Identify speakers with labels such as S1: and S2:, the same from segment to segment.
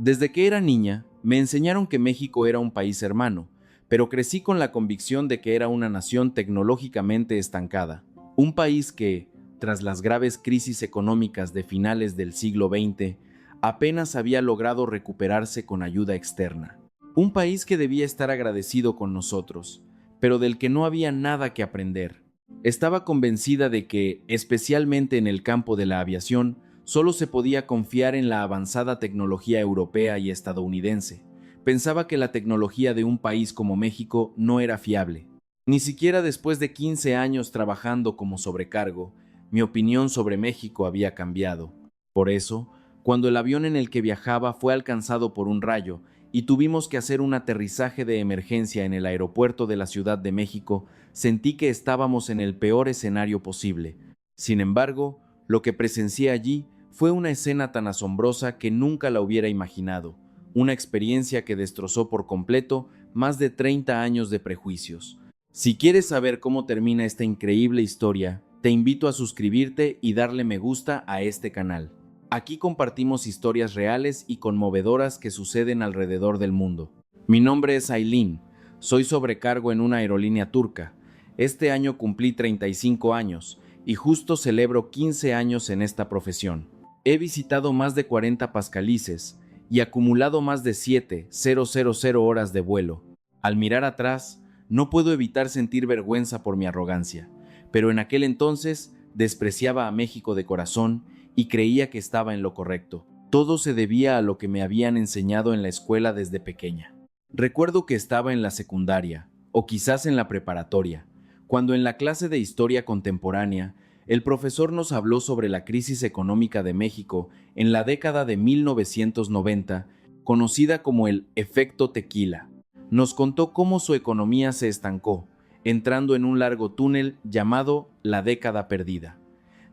S1: Desde que era niña, me enseñaron que México era un país hermano, pero crecí con la convicción de que era una nación tecnológicamente estancada. Un país que, tras las graves crisis económicas de finales del siglo XX, apenas había logrado recuperarse con ayuda externa. Un país que debía estar agradecido con nosotros, pero del que no había nada que aprender. Estaba convencida de que, especialmente en el campo de la aviación, solo se podía confiar en la avanzada tecnología europea y estadounidense. Pensaba que la tecnología de un país como México no era fiable. Ni siquiera después de 15 años trabajando como sobrecargo, mi opinión sobre México había cambiado. Por eso, cuando el avión en el que viajaba fue alcanzado por un rayo y tuvimos que hacer un aterrizaje de emergencia en el aeropuerto de la Ciudad de México, sentí que estábamos en el peor escenario posible. Sin embargo, lo que presencié allí fue una escena tan asombrosa que nunca la hubiera imaginado, una experiencia que destrozó por completo más de 30 años de prejuicios. Si quieres saber cómo termina esta increíble historia, te invito a suscribirte y darle me gusta a este canal. Aquí compartimos historias reales y conmovedoras que suceden alrededor del mundo. Mi nombre es Aylin, soy sobrecargo en una aerolínea turca. Este año cumplí 35 años y justo celebro 15 años en esta profesión. He visitado más de 40 pascalices y acumulado más de 7,000 horas de vuelo. Al mirar atrás, no puedo evitar sentir vergüenza por mi arrogancia, pero en aquel entonces despreciaba a México de corazón y creía que estaba en lo correcto. Todo se debía a lo que me habían enseñado en la escuela desde pequeña. Recuerdo que estaba en la secundaria, o quizás en la preparatoria, cuando en la clase de historia contemporánea, el profesor nos habló sobre la crisis económica de México en la década de 1990, conocida como el efecto tequila. Nos contó cómo su economía se estancó, entrando en un largo túnel llamado la década perdida.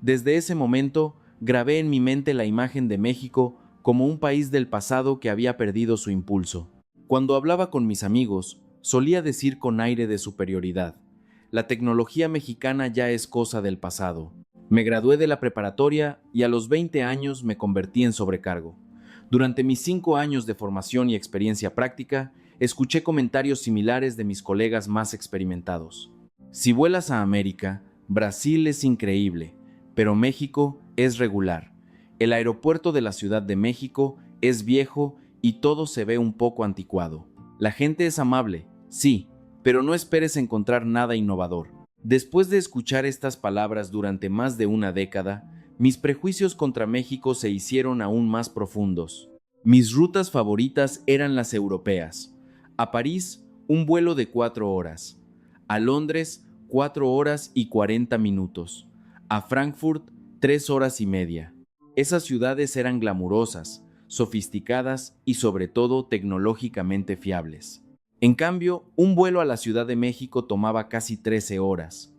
S1: Desde ese momento, grabé en mi mente la imagen de México como un país del pasado que había perdido su impulso. Cuando hablaba con mis amigos, solía decir con aire de superioridad: la tecnología mexicana ya es cosa del pasado. Me gradué de la preparatoria y a los 20 años me convertí en sobrecargo. Durante mis 5 años de formación y experiencia práctica, escuché comentarios similares de mis colegas más experimentados. Si vuelas a América, Brasil es increíble, pero México es regular. El aeropuerto de la Ciudad de México es viejo y todo se ve un poco anticuado. La gente es amable, sí, pero no esperes encontrar nada innovador. Después de escuchar estas palabras durante más de una década, mis prejuicios contra México se hicieron aún más profundos. Mis rutas favoritas eran las europeas. A París, un vuelo de 4 horas. A Londres, 4 horas y 40 minutos. A Frankfurt, 3 horas y media. Esas ciudades eran glamurosas, sofisticadas y sobre todo tecnológicamente fiables. En cambio, un vuelo a la Ciudad de México tomaba casi 13 horas.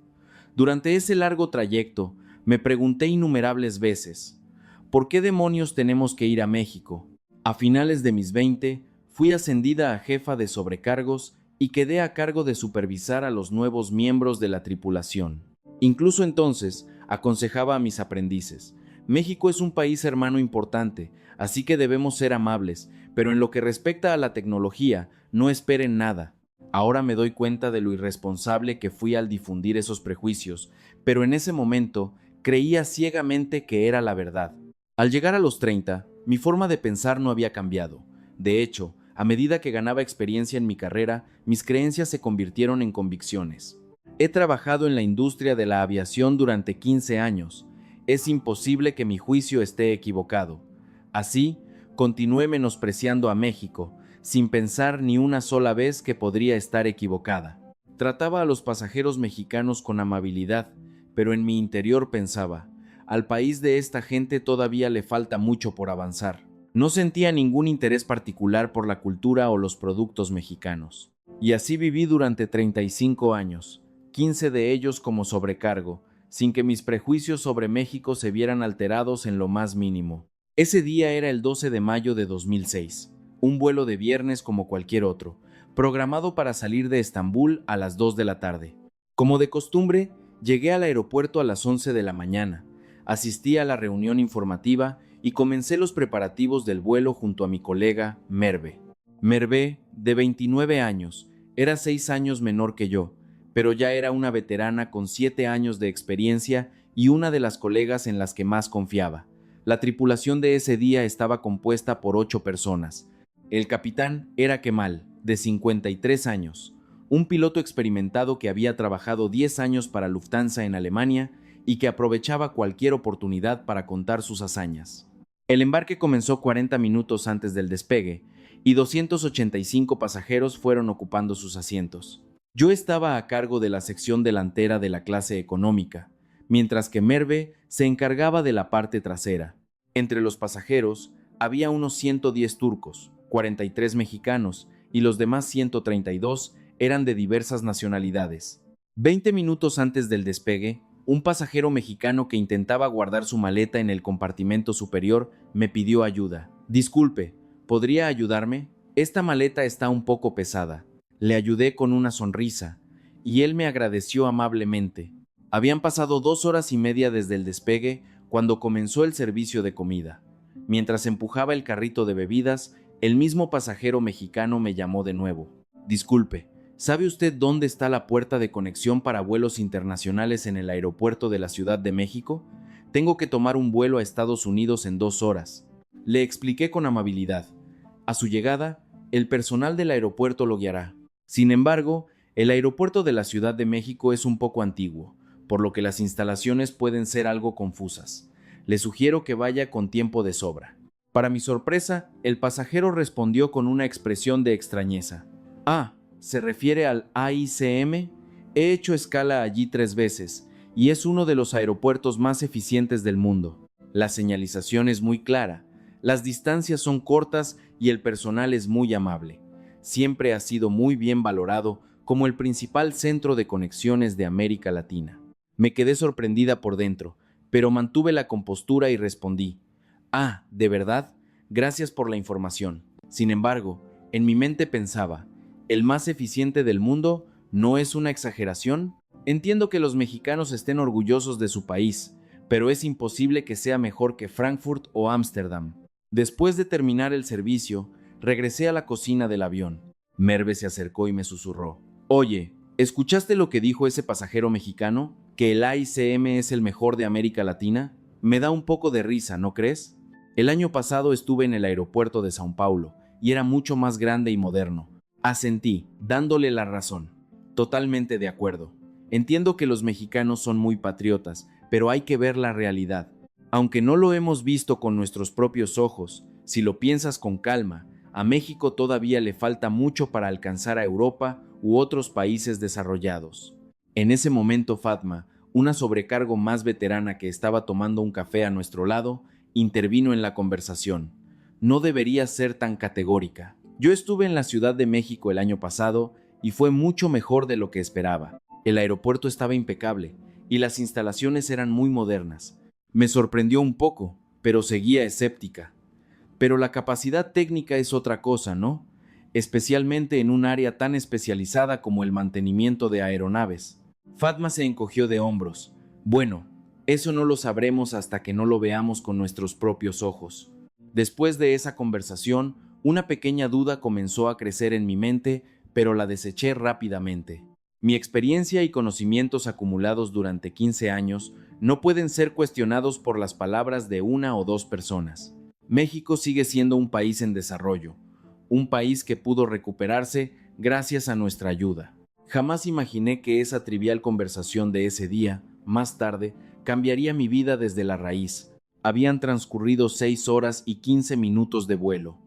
S1: Durante ese largo trayecto, me pregunté innumerables veces: ¿por qué demonios tenemos que ir a México? A finales de mis 20, fui ascendida a jefa de sobrecargos y quedé a cargo de supervisar a los nuevos miembros de la tripulación. Incluso entonces, aconsejaba a mis aprendices: México es un país hermano importante, así que debemos ser amables, pero en lo que respecta a la tecnología, no esperen nada. Ahora me doy cuenta de lo irresponsable que fui al difundir esos prejuicios, pero en ese momento creía ciegamente que era la verdad. Al llegar a los 30, mi forma de pensar no había cambiado. De hecho, a medida que ganaba experiencia en mi carrera, mis creencias se convirtieron en convicciones. He trabajado en la industria de la aviación durante 15 años. Es imposible que mi juicio esté equivocado. Así, continué menospreciando a México, sin pensar ni una sola vez que podría estar equivocada. Trataba a los pasajeros mexicanos con amabilidad, pero en mi interior pensaba: al país de esta gente todavía le falta mucho por avanzar. No sentía ningún interés particular por la cultura o los productos mexicanos. Y así viví durante 35 años, 15 de ellos como sobrecargo, sin que mis prejuicios sobre México se vieran alterados en lo más mínimo. Ese día era el 12 de mayo de 2006, un vuelo de viernes como cualquier otro, programado para salir de Estambul a las 2 de la tarde. Como de costumbre, llegué al aeropuerto a las 11 de la mañana, asistí a la reunión informativa y comencé los preparativos del vuelo junto a mi colega Merve. Merve, de 29 años, era 6 años menor que yo, pero ya era una veterana con 7 años de experiencia y una de las colegas en las que más confiaba. La tripulación de ese día estaba compuesta por 8 personas. El capitán era Kemal, de 53 años, un piloto experimentado que había trabajado 10 años para Lufthansa en Alemania y que aprovechaba cualquier oportunidad para contar sus hazañas. El embarque comenzó 40 minutos antes del despegue y 285 pasajeros fueron ocupando sus asientos. Yo estaba a cargo de la sección delantera de la clase económica, mientras que Merve se encargaba de la parte trasera. Entre los pasajeros había unos 110 turcos, 43 mexicanos y los demás 132 eran de diversas nacionalidades. 20 minutos antes del despegue, un pasajero mexicano que intentaba guardar su maleta en el compartimento superior me pidió ayuda. Disculpe, ¿podría ayudarme? Esta maleta está un poco pesada. Le ayudé con una sonrisa, y él me agradeció amablemente. Habían pasado 2 horas y media desde el despegue cuando comenzó el servicio de comida. Mientras empujaba el carrito de bebidas, el mismo pasajero mexicano me llamó de nuevo. Disculpe, ¿sabe usted dónde está la puerta de conexión para vuelos internacionales en el aeropuerto de la Ciudad de México? Tengo que tomar un vuelo a Estados Unidos en 2 horas. Le expliqué con amabilidad. A su llegada, el personal del aeropuerto lo guiará. Sin embargo, el aeropuerto de la Ciudad de México es un poco antiguo, por lo que las instalaciones pueden ser algo confusas. Le sugiero que vaya con tiempo de sobra. Para mi sorpresa, el pasajero respondió con una expresión de extrañeza. Ah, ¿se refiere al AICM? He hecho escala allí 3 veces, y es uno de los aeropuertos más eficientes del mundo. La señalización es muy clara, las distancias son cortas y el personal es muy amable. Siempre ha sido muy bien valorado como el principal centro de conexiones de América Latina. Me quedé sorprendida por dentro, pero mantuve la compostura y respondí: Ah, ¿de verdad? Gracias por la información. Sin embargo, en mi mente pensaba, ¿el más eficiente del mundo no es una exageración? Entiendo que los mexicanos estén orgullosos de su país, pero es imposible que sea mejor que Frankfurt o Ámsterdam. Después de terminar el servicio, regresé a la cocina del avión. Merve se acercó y me susurró: Oye, ¿escuchaste lo que dijo ese pasajero mexicano? ¿Que el AICM es el mejor de América Latina? Me da un poco de risa, ¿no crees? El año pasado estuve en el aeropuerto de São Paulo y era mucho más grande y moderno. Asentí, dándole la razón. Totalmente de acuerdo. Entiendo que los mexicanos son muy patriotas, pero hay que ver la realidad. Aunque no lo hemos visto con nuestros propios ojos, si lo piensas con calma, a México todavía le falta mucho para alcanzar a Europa u otros países desarrollados. En ese momento Fatma, una sobrecargo más veterana que estaba tomando un café a nuestro lado, intervino en la conversación. No debería ser tan categórica. Yo estuve en la Ciudad de México el año pasado y fue mucho mejor de lo que esperaba. El aeropuerto estaba impecable y las instalaciones eran muy modernas. Me sorprendió un poco, pero seguía escéptica. Pero la capacidad técnica es otra cosa, ¿no? Especialmente en un área tan especializada como el mantenimiento de aeronaves. Fatma se encogió de hombros. Bueno, eso no lo sabremos hasta que no lo veamos con nuestros propios ojos. Después de esa conversación, una pequeña duda comenzó a crecer en mi mente, pero la deseché rápidamente. Mi experiencia y conocimientos acumulados durante 15 años no pueden ser cuestionados por las palabras de 1 o 2 personas. México sigue siendo un país en desarrollo, un país que pudo recuperarse gracias a nuestra ayuda. Jamás imaginé que esa trivial conversación de ese día, más tarde, cambiaría mi vida desde la raíz. Habían transcurrido 6 horas y 15 minutos de vuelo.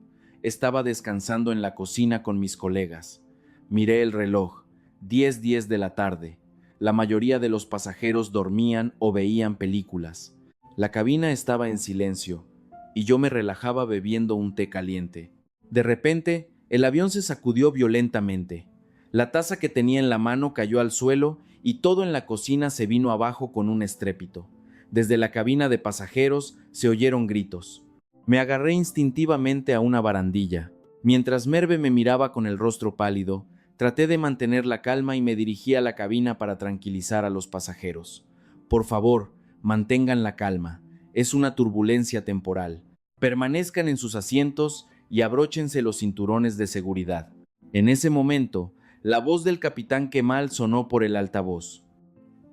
S1: Estaba descansando en la cocina con mis colegas. Miré el reloj, 10:10 de la tarde. La mayoría de los pasajeros dormían o veían películas. La cabina estaba en silencio, y yo me relajaba bebiendo un té caliente. De repente, el avión se sacudió violentamente. La taza que tenía en la mano cayó al suelo y todo en la cocina se vino abajo con un estrépito. Desde la cabina de pasajeros se oyeron gritos. Me agarré instintivamente a una barandilla. Mientras Merve me miraba con el rostro pálido, traté de mantener la calma y me dirigí a la cabina para tranquilizar a los pasajeros. Por favor, mantengan la calma. es una turbulencia temporal. Permanezcan en sus asientos y abróchense los cinturones de seguridad. En ese momento, la voz del capitán Kemal sonó por el altavoz.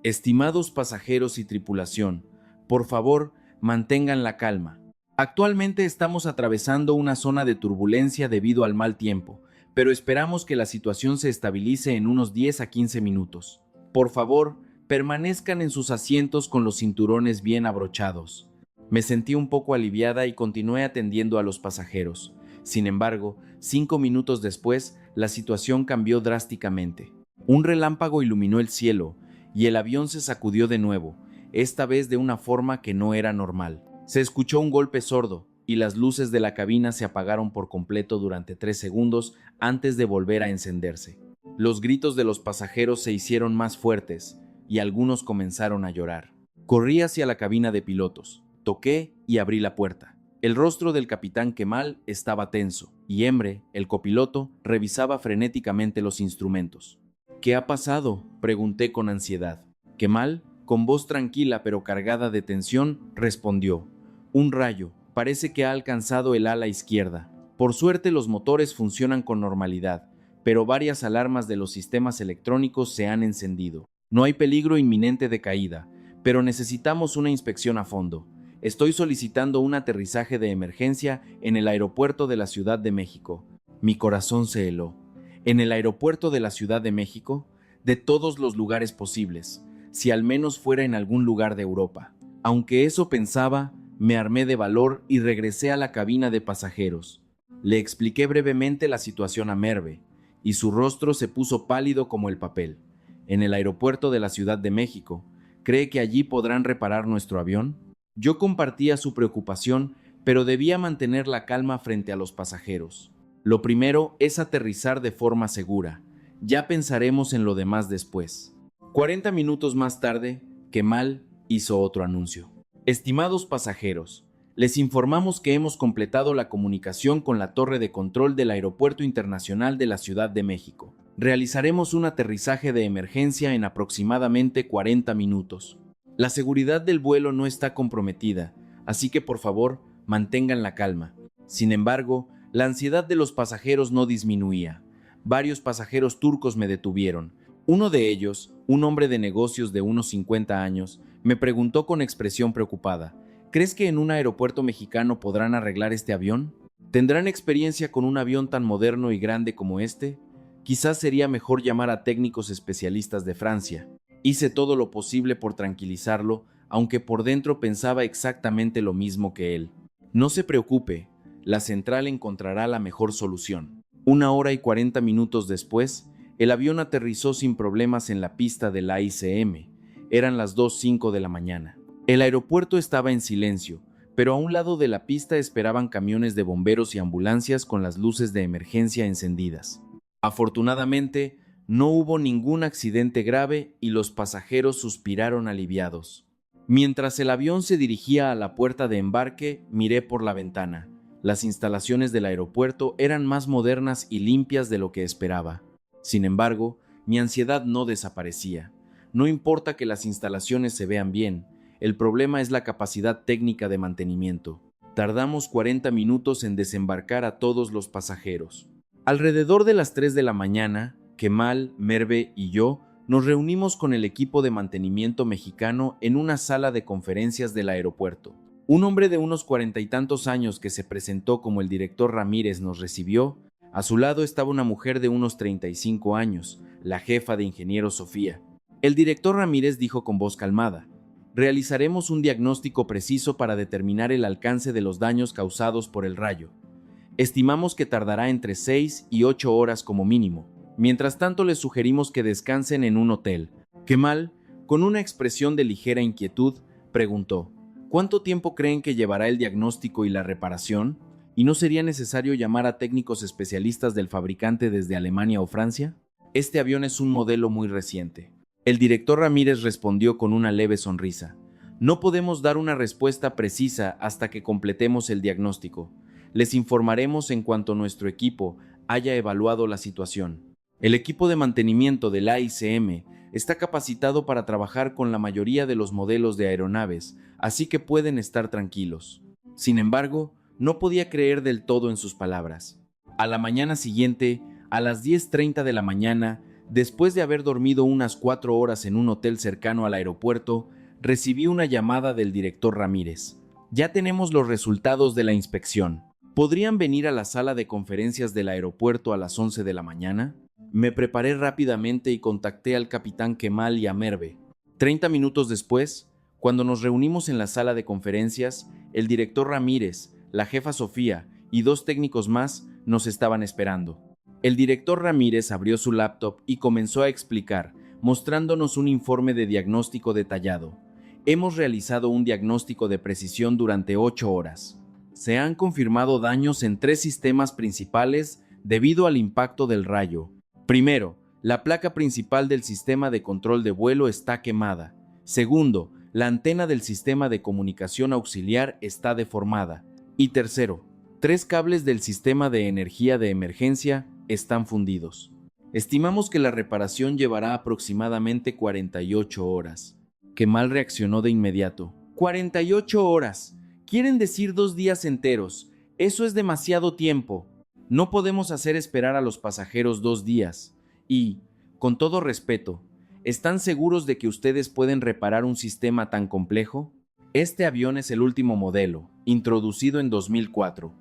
S1: Estimados pasajeros y tripulación, por favor, mantengan la calma. Actualmente estamos atravesando una zona de turbulencia debido al mal tiempo, pero esperamos que la situación se estabilice en unos 10 a 15 minutos. Por favor, permanezcan en sus asientos con los cinturones bien abrochados. Me sentí un poco aliviada y continué atendiendo a los pasajeros. Sin embargo, 5 minutos después, la situación cambió drásticamente. Un relámpago iluminó el cielo y el avión se sacudió de nuevo, esta vez de una forma que no era normal. Se escuchó un golpe sordo y las luces de la cabina se apagaron por completo durante 3 segundos antes de volver a encenderse. Los gritos de los pasajeros se hicieron más fuertes y algunos comenzaron a llorar. Corrí hacia la cabina de pilotos, toqué y abrí la puerta. El rostro del capitán Kemal estaba tenso y Emre, el copiloto, revisaba frenéticamente los instrumentos. ¿Qué ha pasado?, pregunté con ansiedad. Kemal, con voz tranquila pero cargada de tensión, respondió: un rayo, parece que ha alcanzado el ala izquierda. Por suerte los motores funcionan con normalidad, pero varias alarmas de los sistemas electrónicos se han encendido. No hay peligro inminente de caída, pero necesitamos una inspección a fondo. Estoy solicitando un aterrizaje de emergencia en el aeropuerto de la Ciudad de México. Mi corazón se heló. ¿En el aeropuerto de la Ciudad de México? De todos los lugares posibles, si al menos fuera en algún lugar de Europa. Aunque eso pensaba, me armé de valor y regresé a la cabina de pasajeros. Le expliqué brevemente la situación a Merve, y su rostro se puso pálido como el papel. En el aeropuerto de la Ciudad de México, ¿cree que allí podrán reparar nuestro avión? Yo compartía su preocupación, pero debía mantener la calma frente a los pasajeros. Lo primero es aterrizar de forma segura. Ya pensaremos en lo demás después. 40 minutos más tarde, Kemal hizo otro anuncio. Estimados pasajeros, les informamos que hemos completado la comunicación con la torre de control del Aeropuerto Internacional de la Ciudad de México. Realizaremos un aterrizaje de emergencia en aproximadamente 40 minutos. La seguridad del vuelo no está comprometida, así que por favor, mantengan la calma. Sin embargo, la ansiedad de los pasajeros no disminuía. Varios pasajeros turcos me detuvieron. Uno de ellos, un hombre de negocios de unos 50 años, me preguntó con expresión preocupada: ¿crees que en un aeropuerto mexicano podrán arreglar este avión? ¿Tendrán experiencia con un avión tan moderno y grande como este? Quizás sería mejor llamar a técnicos especialistas de Francia. Hice todo lo posible por tranquilizarlo, aunque por dentro pensaba exactamente lo mismo que él. No se preocupe, la central encontrará la mejor solución. 1 hora y 40 minutos después, el avión aterrizó sin problemas en la pista del AICM. Eran las 2:05 de la mañana. El aeropuerto estaba en silencio, pero a un lado de la pista esperaban camiones de bomberos y ambulancias con las luces de emergencia encendidas. Afortunadamente, no hubo ningún accidente grave y los pasajeros suspiraron aliviados. Mientras el avión se dirigía a la puerta de embarque, miré por la ventana. Las instalaciones del aeropuerto eran más modernas y limpias de lo que esperaba. Sin embargo, mi ansiedad no desaparecía. No importa que las instalaciones se vean bien, el problema es la capacidad técnica de mantenimiento. Tardamos 40 minutos en desembarcar a todos los pasajeros. Alrededor de las 3 de la mañana, Kemal, Merve y yo nos reunimos con el equipo de mantenimiento mexicano en una sala de conferencias del aeropuerto. Un hombre de unos 40 y tantos años que se presentó como el director Ramírez nos recibió. A su lado estaba una mujer de unos 35 años, la jefa de ingenieros Sofía. El director Ramírez dijo con voz calmada: realizaremos un diagnóstico preciso para determinar el alcance de los daños causados por el rayo. Estimamos que tardará entre 6 y 8 horas como mínimo. Mientras tanto, les sugerimos que descansen en un hotel. Kemal, con una expresión de ligera inquietud, preguntó: ¿cuánto tiempo creen que llevará el diagnóstico y la reparación? ¿Y no sería necesario llamar a técnicos especialistas del fabricante desde Alemania o Francia? Este avión es un modelo muy reciente. El director Ramírez respondió con una leve sonrisa: no podemos dar una respuesta precisa hasta que completemos el diagnóstico. Les informaremos en cuanto nuestro equipo haya evaluado la situación. El equipo de mantenimiento del AICM está capacitado para trabajar con la mayoría de los modelos de aeronaves, así que pueden estar tranquilos. Sin embargo, no podía creer del todo en sus palabras. A la mañana siguiente, a las 10:30 de la mañana, después de haber dormido unas 4 horas en un hotel cercano al aeropuerto, recibí una llamada del director Ramírez. Ya tenemos los resultados de la inspección. ¿Podrían venir a la sala de conferencias del aeropuerto a las 11 de la mañana? Me preparé rápidamente y contacté al capitán Kemal y a Merve. 30 minutos después, cuando nos reunimos en la sala de conferencias, el director Ramírez, la jefa Sofía y 2 técnicos más nos estaban esperando. El director Ramírez abrió su laptop y comenzó a explicar, mostrándonos un informe de diagnóstico detallado. Hemos realizado un diagnóstico de precisión durante 8 horas. Se han confirmado daños en 3 sistemas principales debido al impacto del rayo. Primero, la placa principal del sistema de control de vuelo está quemada. Segundo, la antena del sistema de comunicación auxiliar está deformada. Y tercero, 3 cables del sistema de energía de emergencia están fundidos. Estimamos que la reparación llevará aproximadamente 48 horas. Kemal reaccionó de inmediato. ¡48 horas! Quieren decir 2 días enteros. Eso es demasiado tiempo. No podemos hacer esperar a los pasajeros 2 días. Y, con todo respeto, ¿están seguros de que ustedes pueden reparar un sistema tan complejo? Este avión es el último modelo, introducido en 2004,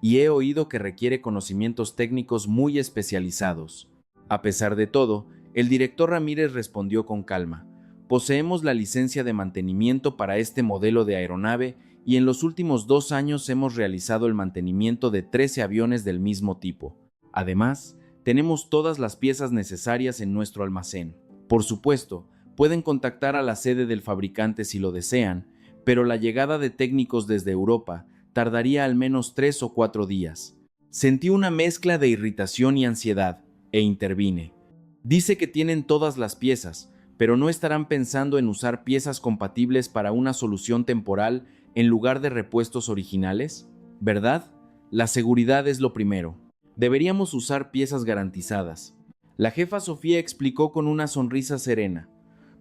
S1: y he oído que requiere conocimientos técnicos muy especializados. A pesar de todo, el director Ramírez respondió con calma. Poseemos la licencia de mantenimiento para este modelo de aeronave y en los últimos 2 años hemos realizado el mantenimiento de 13 aviones del mismo tipo. Además, tenemos todas las piezas necesarias en nuestro almacén. Por supuesto, pueden contactar a la sede del fabricante si lo desean, pero la llegada de técnicos desde Europa tardaría al menos 3 o 4 días. Sentí una mezcla de irritación y ansiedad, e intervine. Dice que tienen todas las piezas, pero no estarán pensando en usar piezas compatibles para una solución temporal en lugar de repuestos originales, ¿verdad? La seguridad es lo primero. Deberíamos usar piezas garantizadas. La jefa Sofía explicó con una sonrisa serena.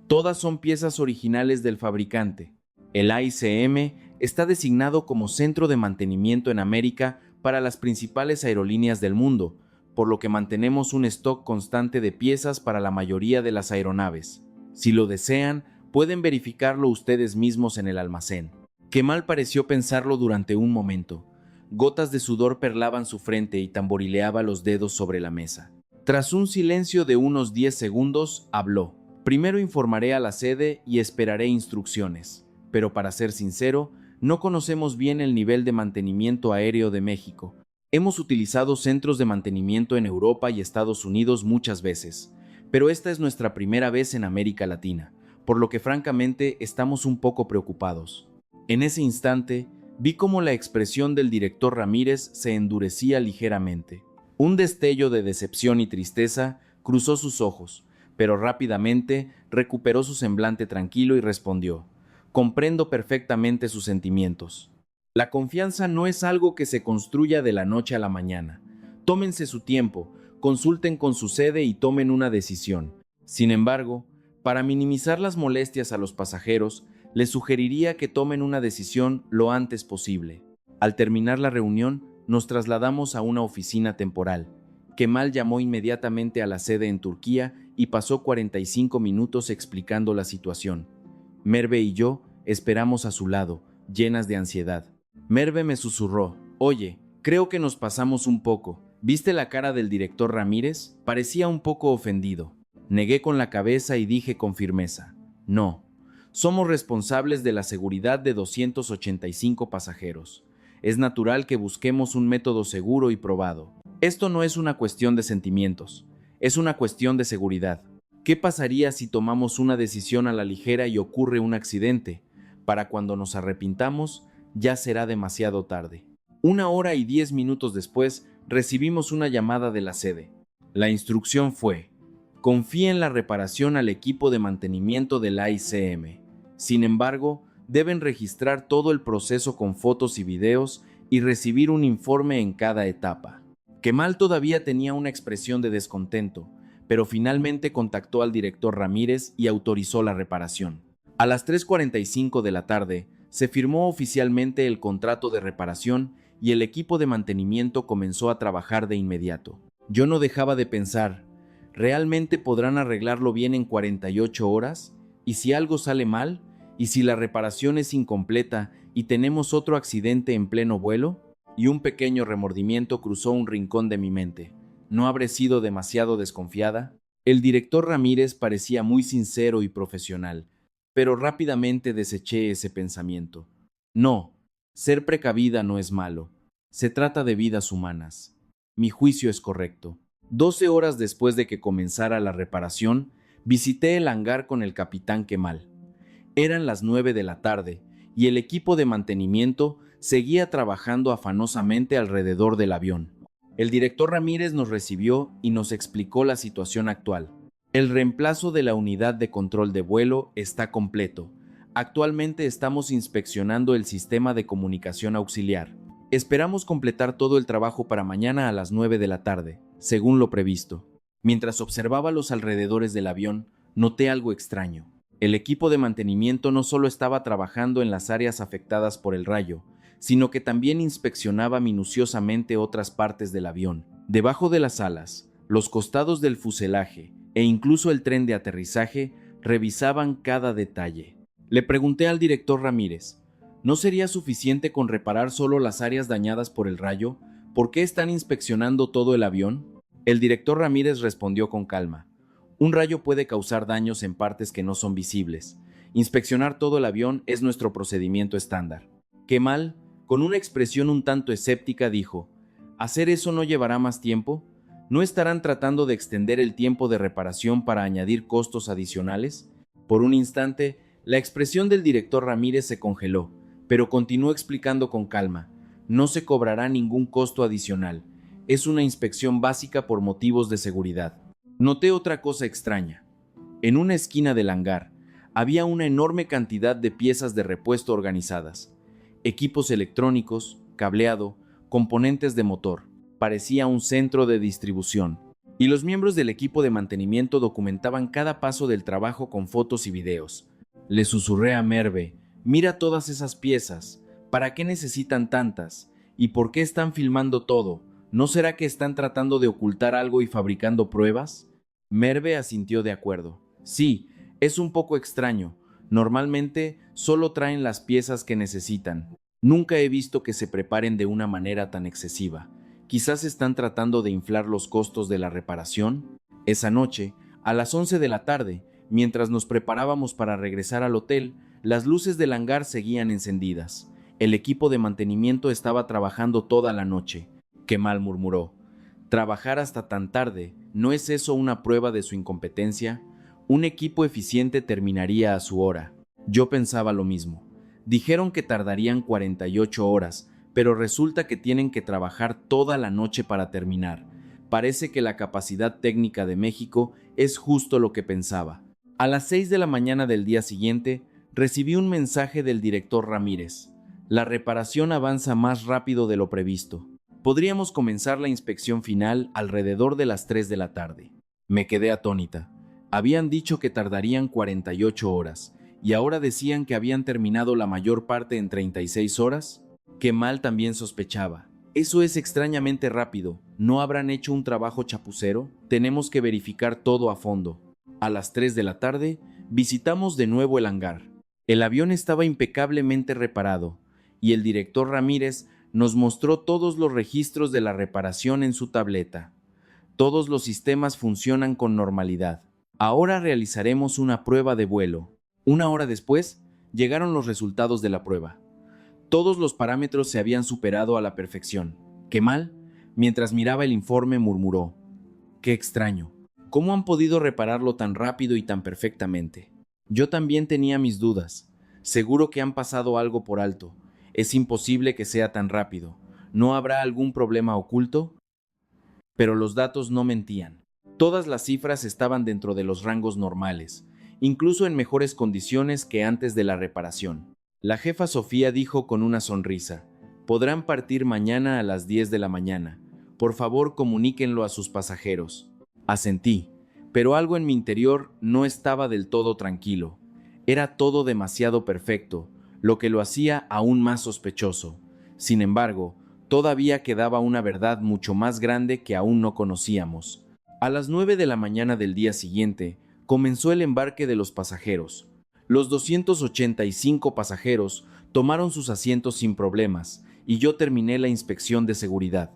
S1: Todas son piezas originales del fabricante. El AICM está designado como centro de mantenimiento en América para las principales aerolíneas del mundo, por lo que mantenemos un stock constante de piezas para la mayoría de las aeronaves. Si lo desean, pueden verificarlo ustedes mismos en el almacén. Kemal pareció pensarlo durante un momento. Gotas de sudor perlaban su frente y tamborileaba los dedos sobre la mesa. Tras un silencio de unos 10 segundos, habló. Primero informaré a la sede y esperaré instrucciones. Pero para ser sincero, no conocemos bien el nivel de mantenimiento aéreo de México. Hemos utilizado centros de mantenimiento en Europa y Estados Unidos muchas veces, pero esta es nuestra primera vez en América Latina, por lo que francamente estamos un poco preocupados. En ese instante, vi cómo la expresión del director Ramírez se endurecía ligeramente. Un destello de decepción y tristeza cruzó sus ojos, pero rápidamente recuperó su semblante tranquilo y respondió: «Comprendo perfectamente sus sentimientos. La confianza no es algo que se construya de la noche a la mañana. Tómense su tiempo, consulten con su sede y tomen una decisión. Sin embargo, para minimizar las molestias a los pasajeros, les sugeriría que tomen una decisión lo antes posible». Al terminar la reunión, nos trasladamos a una oficina temporal. Kemal llamó inmediatamente a la sede en Turquía y pasó 45 minutos explicando la situación. Merve y yo esperamos a su lado, llenas de ansiedad. Merve me susurró: «Oye, creo que nos pasamos un poco. ¿Viste la cara del director Ramírez? Parecía un poco ofendido». Negué con la cabeza y dije con firmeza: «No, somos responsables de la seguridad de 285 pasajeros. Es natural que busquemos un método seguro y probado. Esto no es una cuestión de sentimientos, es una cuestión de seguridad. ¿Qué pasaría si tomamos una decisión a la ligera y ocurre un accidente? Para cuando nos arrepintamos, ya será demasiado tarde». 1 hora y 10 minutos después, recibimos una llamada de la sede. La instrucción fue: confíe en la reparación al equipo de mantenimiento del AICM. Sin embargo, deben registrar todo el proceso con fotos y videos y recibir un informe en cada etapa. Kemal todavía tenía una expresión de descontento, pero finalmente contactó al director Ramírez y autorizó la reparación. A las 3:45 de la tarde, se firmó oficialmente el contrato de reparación y el equipo de mantenimiento comenzó a trabajar de inmediato. Yo no dejaba de pensar, ¿realmente podrán arreglarlo bien en 48 horas? ¿Y si algo sale mal? ¿Y si la reparación es incompleta y tenemos otro accidente en pleno vuelo? Y un pequeño remordimiento cruzó un rincón de mi mente. ¿No habré sido demasiado desconfiada? El director Ramírez parecía muy sincero y profesional, pero rápidamente deseché ese pensamiento. No, ser precavida no es malo. Se trata de vidas humanas. Mi juicio es correcto. 12 horas después de que comenzara la reparación, visité el hangar con el capitán Kemal. Eran las 9 de la tarde y el equipo de mantenimiento seguía trabajando afanosamente alrededor del avión. El director Ramírez nos recibió y nos explicó la situación actual. El reemplazo de la unidad de control de vuelo está completo. Actualmente estamos inspeccionando el sistema de comunicación auxiliar. Esperamos completar todo el trabajo para mañana a las 9 de la tarde, según lo previsto. Mientras observaba los alrededores del avión, noté algo extraño. El equipo de mantenimiento no solo estaba trabajando en las áreas afectadas por el rayo, sino que también inspeccionaba minuciosamente otras partes del avión, debajo de las alas, los costados del fuselaje e incluso el tren de aterrizaje. Revisaban cada detalle. Le pregunté al director Ramírez, ¿no sería suficiente con reparar solo las áreas dañadas por el rayo? ¿Por qué están inspeccionando todo el avión? El director Ramírez respondió con calma, un rayo puede causar daños en partes que no son visibles. Inspeccionar todo el avión es nuestro procedimiento estándar. Kemal, con una expresión un tanto escéptica, dijo, ¿hacer eso no llevará más tiempo? ¿No estarán tratando de extender el tiempo de reparación para añadir costos adicionales? Por un instante, la expresión del director Ramírez se congeló, pero continuó explicando con calma, no se cobrará ningún costo adicional. Es una inspección básica por motivos de seguridad. Noté otra cosa extraña. En una esquina del hangar, había una enorme cantidad de piezas de repuesto organizadas. Equipos electrónicos, cableado, componentes de motor. Parecía un centro de distribución. Y los miembros del equipo de mantenimiento documentaban cada paso del trabajo con fotos y videos. Le susurré a Merve, mira todas esas piezas. ¿Para qué necesitan tantas? ¿Y por qué están filmando todo? ¿No será que están tratando de ocultar algo y fabricando pruebas? Merve asintió de acuerdo. Sí, es un poco extraño. Normalmente solo traen las piezas que necesitan. Nunca he visto que se preparen de una manera tan excesiva. Quizás están tratando de inflar los costos de la reparación. Esa noche, a las 11 de la tarde, mientras nos preparábamos para regresar al hotel, las luces del hangar seguían encendidas. El equipo de mantenimiento estaba trabajando toda la noche. Kemal murmuró. ¿Trabajar hasta tan tarde? ¿No es eso una prueba de su incompetencia? Un equipo eficiente terminaría a su hora. Yo pensaba lo mismo. Dijeron que tardarían 48 horas, pero resulta que tienen que trabajar toda la noche para terminar. Parece que la capacidad técnica de México es justo lo que pensaba. A las 6 de la mañana del día siguiente, recibí un mensaje del director Ramírez. La reparación avanza más rápido de lo previsto. Podríamos comenzar la inspección final alrededor de las 3 de la tarde. Me quedé atónita. Habían dicho que tardarían 48 horas, y ahora decían que habían terminado la mayor parte en 36 horas. Kemal también sospechaba. Eso es extrañamente rápido. ¿No habrán hecho un trabajo chapucero? Tenemos que verificar todo a fondo. A las 3 de la tarde, visitamos de nuevo el hangar. El avión estaba impecablemente reparado, y el director Ramírez nos mostró todos los registros de la reparación en su tableta. Todos los sistemas funcionan con normalidad. Ahora realizaremos una prueba de vuelo. Una hora después, llegaron los resultados de la prueba. Todos los parámetros se habían superado a la perfección. Kemal, mientras miraba el informe, murmuró: «Qué extraño. ¿Cómo han podido repararlo tan rápido y tan perfectamente?» Yo también tenía mis dudas. Seguro que han pasado algo por alto. Es imposible que sea tan rápido. ¿No habrá algún problema oculto? Pero los datos no mentían. Todas las cifras estaban dentro de los rangos normales, incluso en mejores condiciones que antes de la reparación. La jefa Sofía dijo con una sonrisa: «Podrán partir mañana a las 10 de la mañana. Por favor, comuníquenlo a sus pasajeros». Asentí. pero algo en mi interior no estaba del todo tranquilo. Era todo demasiado perfecto, lo que lo hacía aún más sospechoso. Sin embargo, todavía quedaba una verdad mucho más grande que aún no conocíamos. A las 9 de la mañana del día siguiente, comenzó el embarque de los pasajeros. Los 285 pasajeros tomaron sus asientos sin problemas y yo terminé la inspección de seguridad.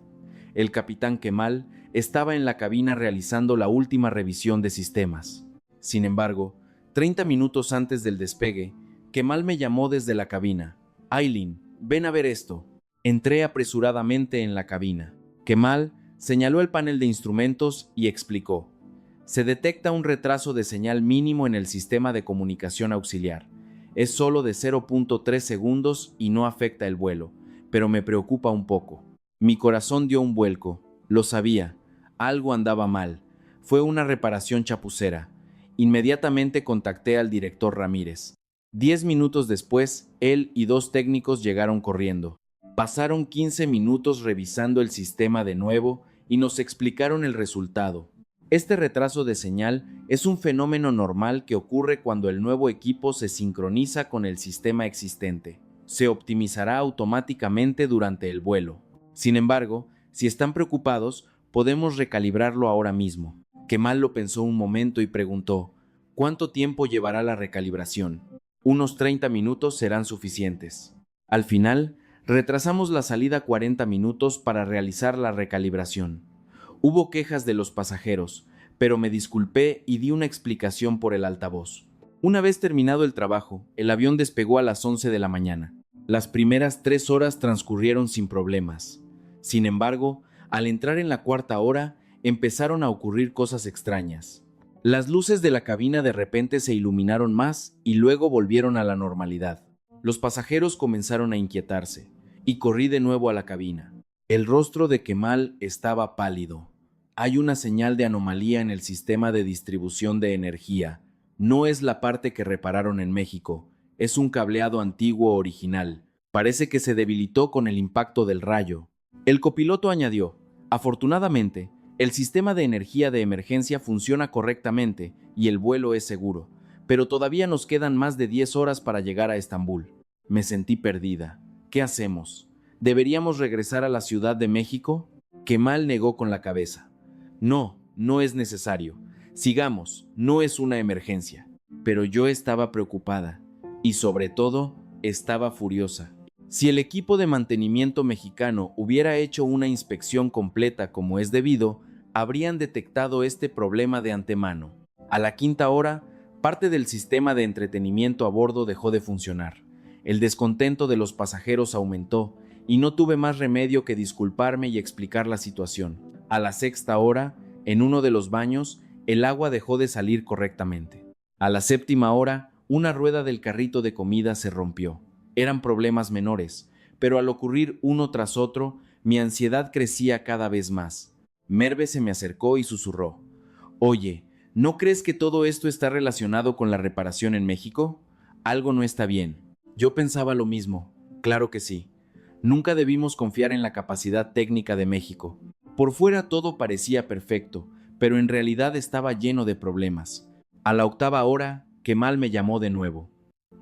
S1: El capitán Kemal estaba en la cabina realizando la última revisión de sistemas. Sin embargo, 30 minutos antes del despegue, Kemal me llamó desde la cabina. «Aileen, ven a ver esto». Entré apresuradamente en la cabina. Kemal señaló el panel de instrumentos y explicó: «Se detecta un retraso de señal mínimo en el sistema de comunicación auxiliar. Es solo de 0.3 segundos y no afecta el vuelo, pero me preocupa un poco». Mi corazón dio un vuelco. Lo sabía. Algo andaba mal. Fue una reparación chapucera. Inmediatamente contacté al director Ramírez. 10 minutos después, él y 2 técnicos llegaron corriendo. Pasaron 15 minutos revisando el sistema de nuevo y nos explicaron el resultado. Este retraso de señal es un fenómeno normal que ocurre cuando el nuevo equipo se sincroniza con el sistema existente. Se optimizará automáticamente durante el vuelo. Sin embargo, si están preocupados, podemos recalibrarlo ahora mismo. Kemal lo pensó un momento y preguntó: «¿Cuánto tiempo llevará la recalibración?» «Unos 30 minutos serán suficientes». Al final, retrasamos la salida 40 minutos para realizar la recalibración. Hubo quejas de los pasajeros, pero me disculpé y di una explicación por el altavoz. Una vez terminado el trabajo, el avión despegó a las 11 de la mañana. Las primeras 3 horas transcurrieron sin problemas. Sin embargo, al entrar en la cuarta hora, empezaron a ocurrir cosas extrañas. Las luces de la cabina de repente se iluminaron más y luego volvieron a la normalidad. Los pasajeros comenzaron a inquietarse, y corrí de nuevo a la cabina. El rostro de Kemal estaba pálido. «Hay una señal de anomalía en el sistema de distribución de energía. No es la parte que repararon en México, es un cableado antiguo original. Parece que se debilitó con el impacto del rayo». El copiloto añadió: «Afortunadamente, el sistema de energía de emergencia funciona correctamente y el vuelo es seguro, pero todavía nos quedan más de 10 horas para llegar a Estambul». Me sentí perdida. ¿Qué hacemos? ¿Deberíamos regresar a la Ciudad de México? Kemal negó con la cabeza. «No, no es necesario. Sigamos, no es una emergencia». Pero yo estaba preocupada y, sobre todo, estaba furiosa. Si el equipo de mantenimiento mexicano hubiera hecho una inspección completa como es debido, habrían detectado este problema de antemano. A la quinta hora, parte del sistema de entretenimiento a bordo dejó de funcionar. El descontento de los pasajeros aumentó y no tuve más remedio que disculparme y explicar la situación. A la sexta hora, en uno de los baños, el agua dejó de salir correctamente. A la séptima hora, una rueda del carrito de comida se rompió. Eran problemas menores, pero al ocurrir uno tras otro, mi ansiedad crecía cada vez más. Merve se me acercó y susurró: «Oye, ¿no crees que todo esto está relacionado con la reparación en México? Algo no está bien». Yo pensaba lo mismo. Claro que sí. Nunca debimos confiar en la capacidad técnica de México. Por fuera todo parecía perfecto, pero en realidad estaba lleno de problemas. A la octava hora, Kemal me llamó de nuevo.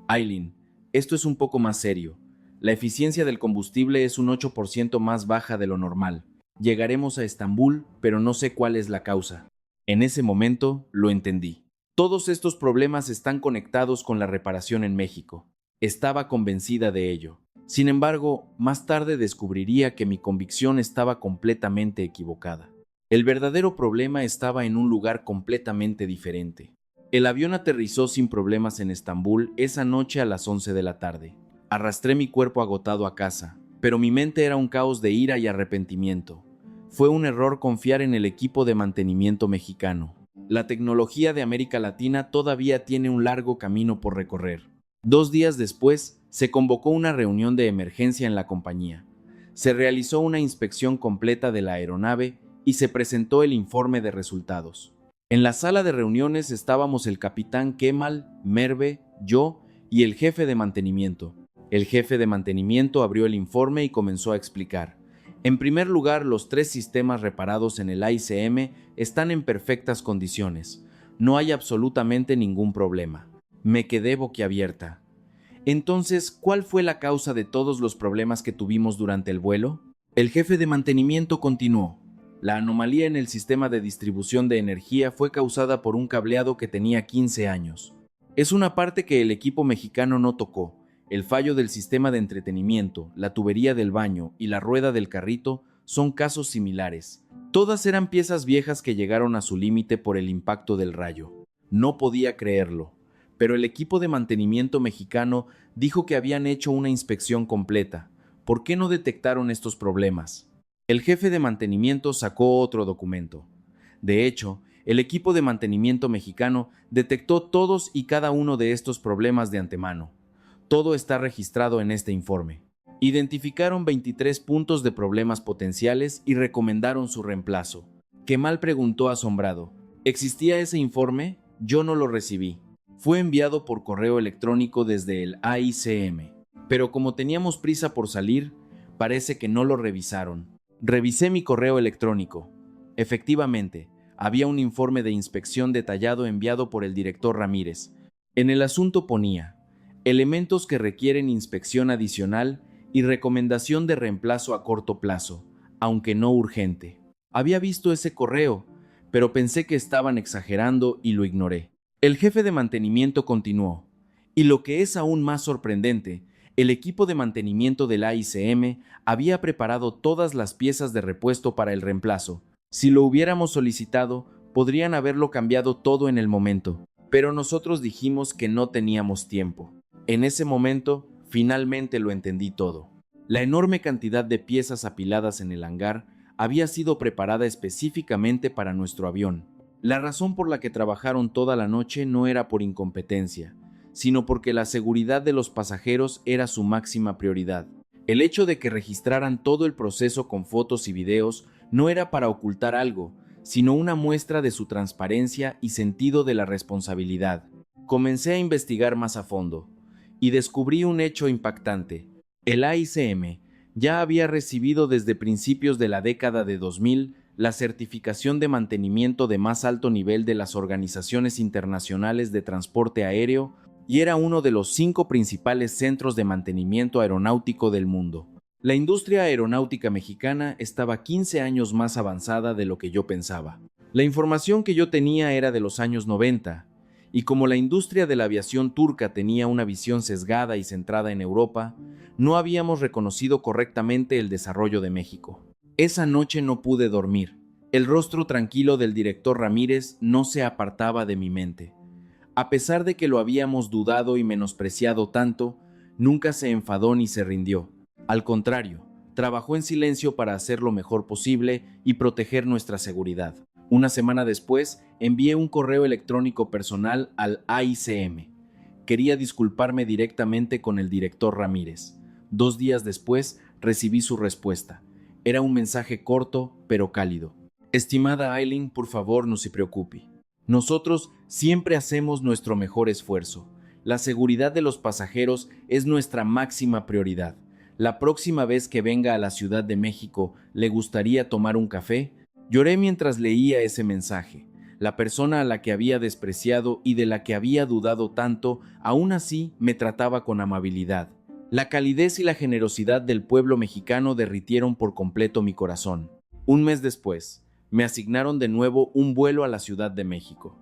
S1: «Aileen, esto es un poco más serio. La eficiencia del combustible es un 8% más baja de lo normal. Llegaremos a Estambul, pero no sé cuál es la causa». En ese momento lo entendí. Todos estos problemas están conectados con la reparación en México. Estaba convencida de ello. Sin embargo, más tarde descubriría que mi convicción estaba completamente equivocada. El verdadero problema estaba en un lugar completamente diferente. El avión aterrizó sin problemas en Estambul esa noche a las 11 de la tarde. Arrastré mi cuerpo agotado a casa, pero mi mente era un caos de ira y arrepentimiento. Fue un error confiar en el equipo de mantenimiento mexicano. La tecnología de América Latina todavía tiene un largo camino por recorrer. 2 días después, se convocó una reunión de emergencia en la compañía. Se realizó una inspección completa de la aeronave y se presentó el informe de resultados. En la sala de reuniones estábamos el capitán Kemal, Merve, yo y el jefe de mantenimiento. El jefe de mantenimiento abrió el informe y comenzó a explicar. En primer lugar, los 3 sistemas reparados en el AICM están en perfectas condiciones. No hay absolutamente ningún problema. Me quedé boquiabierta. Entonces, ¿cuál fue la causa de todos los problemas que tuvimos durante el vuelo? El jefe de mantenimiento continuó. La anomalía en el sistema de distribución de energía fue causada por un cableado que tenía 15 años. Es una parte que el equipo mexicano no tocó. El fallo del sistema de entretenimiento, la tubería del baño y la rueda del carrito son casos similares. Todas eran piezas viejas que llegaron a su límite por el impacto del rayo. No podía creerlo, pero el equipo de mantenimiento mexicano dijo que habían hecho una inspección completa. ¿Por qué no detectaron estos problemas? El jefe de mantenimiento sacó otro documento. De hecho, el equipo de mantenimiento mexicano detectó todos y cada uno de estos problemas de antemano. Todo está registrado en este informe. Identificaron 23 puntos de problemas potenciales y recomendaron su reemplazo. Kemal preguntó asombrado. ¿Existía ese informe? Yo no lo recibí. Fue enviado por correo electrónico desde el AICM. Pero como teníamos prisa por salir, parece que no lo revisaron. Revisé mi correo electrónico. Efectivamente, había un informe de inspección detallado enviado por el director Ramírez. En el asunto ponía elementos que requieren inspección adicional y recomendación de reemplazo a corto plazo, aunque no urgente. Había visto ese correo, pero pensé que estaban exagerando y lo ignoré. El jefe de mantenimiento continuó, y lo que es aún más sorprendente, el equipo de mantenimiento del AICM había preparado todas las piezas de repuesto para el reemplazo. Si lo hubiéramos solicitado, podrían haberlo cambiado todo en el momento, pero nosotros dijimos que no teníamos tiempo. En ese momento, finalmente lo entendí todo. La enorme cantidad de piezas apiladas en el hangar había sido preparada específicamente para nuestro avión. La razón por la que trabajaron toda la noche no era por incompetencia, sino porque la seguridad de los pasajeros era su máxima prioridad. El hecho de que registraran todo el proceso con fotos y videos no era para ocultar algo, sino una muestra de su transparencia y sentido de la responsabilidad. Comencé a investigar más a fondo y descubrí un hecho impactante. El AICM ya había recibido desde principios de la década de 2000 la certificación de mantenimiento de más alto nivel de las organizaciones internacionales de transporte aéreo y era uno de los 5 principales centros de mantenimiento aeronáutico del mundo. La industria aeronáutica mexicana estaba 15 años más avanzada de lo que yo pensaba. La información que yo tenía era de los años 90, y como la industria de la aviación turca tenía una visión sesgada y centrada en Europa, no habíamos reconocido correctamente el desarrollo de México. Esa noche no pude dormir. El rostro tranquilo del director Ramírez no se apartaba de mi mente. A pesar de que lo habíamos dudado y menospreciado tanto, nunca se enfadó ni se rindió. Al contrario, trabajó en silencio para hacer lo mejor posible y proteger nuestra seguridad. Una semana después, envié un correo electrónico personal al AICM. Quería disculparme directamente con el director Ramírez. 2 días después, recibí su respuesta. Era un mensaje corto, pero cálido. Estimada Aileen, por favor, no se preocupe. Nosotros siempre hacemos nuestro mejor esfuerzo. La seguridad de los pasajeros es nuestra máxima prioridad. La próxima vez que venga a la Ciudad de México, ¿le gustaría tomar un café? Lloré mientras leía ese mensaje. La persona a la que había despreciado y de la que había dudado tanto, aún así me trataba con amabilidad. La calidez y la generosidad del pueblo mexicano derritieron por completo mi corazón. Un mes después, me asignaron de nuevo un vuelo a la Ciudad de México.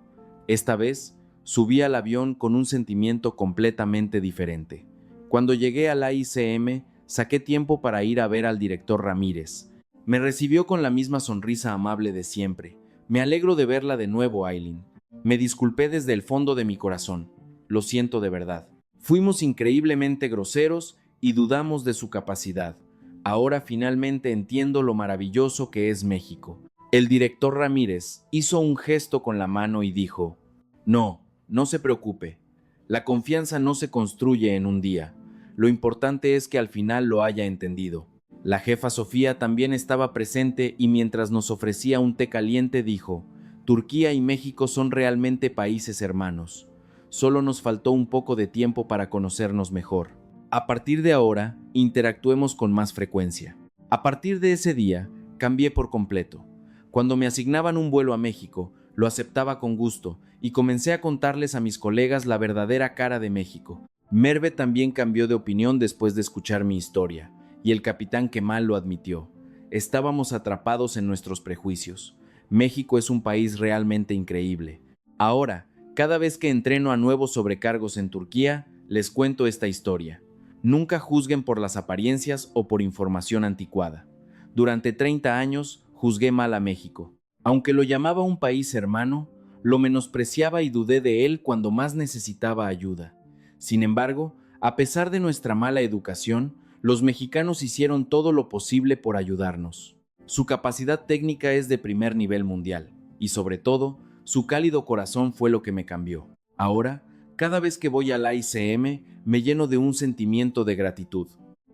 S1: Esta vez, subí al avión con un sentimiento completamente diferente. Cuando llegué al AICM, saqué tiempo para ir a ver al director Ramírez. Me recibió con la misma sonrisa amable de siempre. Me alegro de verla de nuevo, Aileen. Me disculpé desde el fondo de mi corazón. Lo siento de verdad. Fuimos increíblemente groseros y dudamos de su capacidad. Ahora finalmente entiendo lo maravilloso que es México. El director Ramírez hizo un gesto con la mano y dijo: No se preocupe. La confianza no se construye en un día. Lo importante es que al final lo haya entendido. La jefa Sofía también estaba presente y mientras nos ofrecía un té caliente dijo: Turquía y México son realmente países hermanos. Solo nos faltó un poco de tiempo para conocernos mejor. A partir de ahora, interactuemos con más frecuencia. A partir de ese día, cambié por completo. Cuando me asignaban un vuelo a México, lo aceptaba con gusto y comencé a contarles a mis colegas la verdadera cara de México. Merve también cambió de opinión después de escuchar mi historia, y el capitán Kemal lo admitió. Estábamos atrapados en nuestros prejuicios. México es un país realmente increíble. Ahora, cada vez que entreno a nuevos sobrecargos en Turquía, les cuento esta historia. Nunca juzguen por las apariencias o por información anticuada. Durante 30 años, juzgué mal a México. Aunque lo llamaba un país hermano, lo menospreciaba y dudé de él cuando más necesitaba ayuda. Sin embargo, a pesar de nuestra mala educación, los mexicanos hicieron todo lo posible por ayudarnos. Su capacidad técnica es de primer nivel mundial, y sobre todo, su cálido corazón fue lo que me cambió. Ahora, cada vez que voy al ICM, me lleno de un sentimiento de gratitud.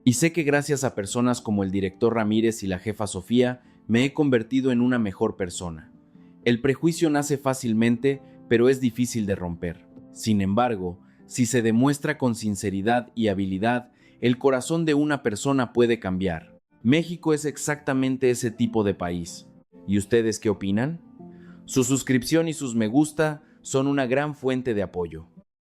S1: Y sé que gracias a personas como el director Ramírez y la jefa Sofía, me he convertido en una mejor persona. El prejuicio nace fácilmente, pero es difícil de romper. Sin embargo, si se demuestra con sinceridad y habilidad, el corazón de una persona puede cambiar. México es exactamente ese tipo de país. ¿Y ustedes qué opinan? Su suscripción y sus me gusta son una gran fuente de apoyo.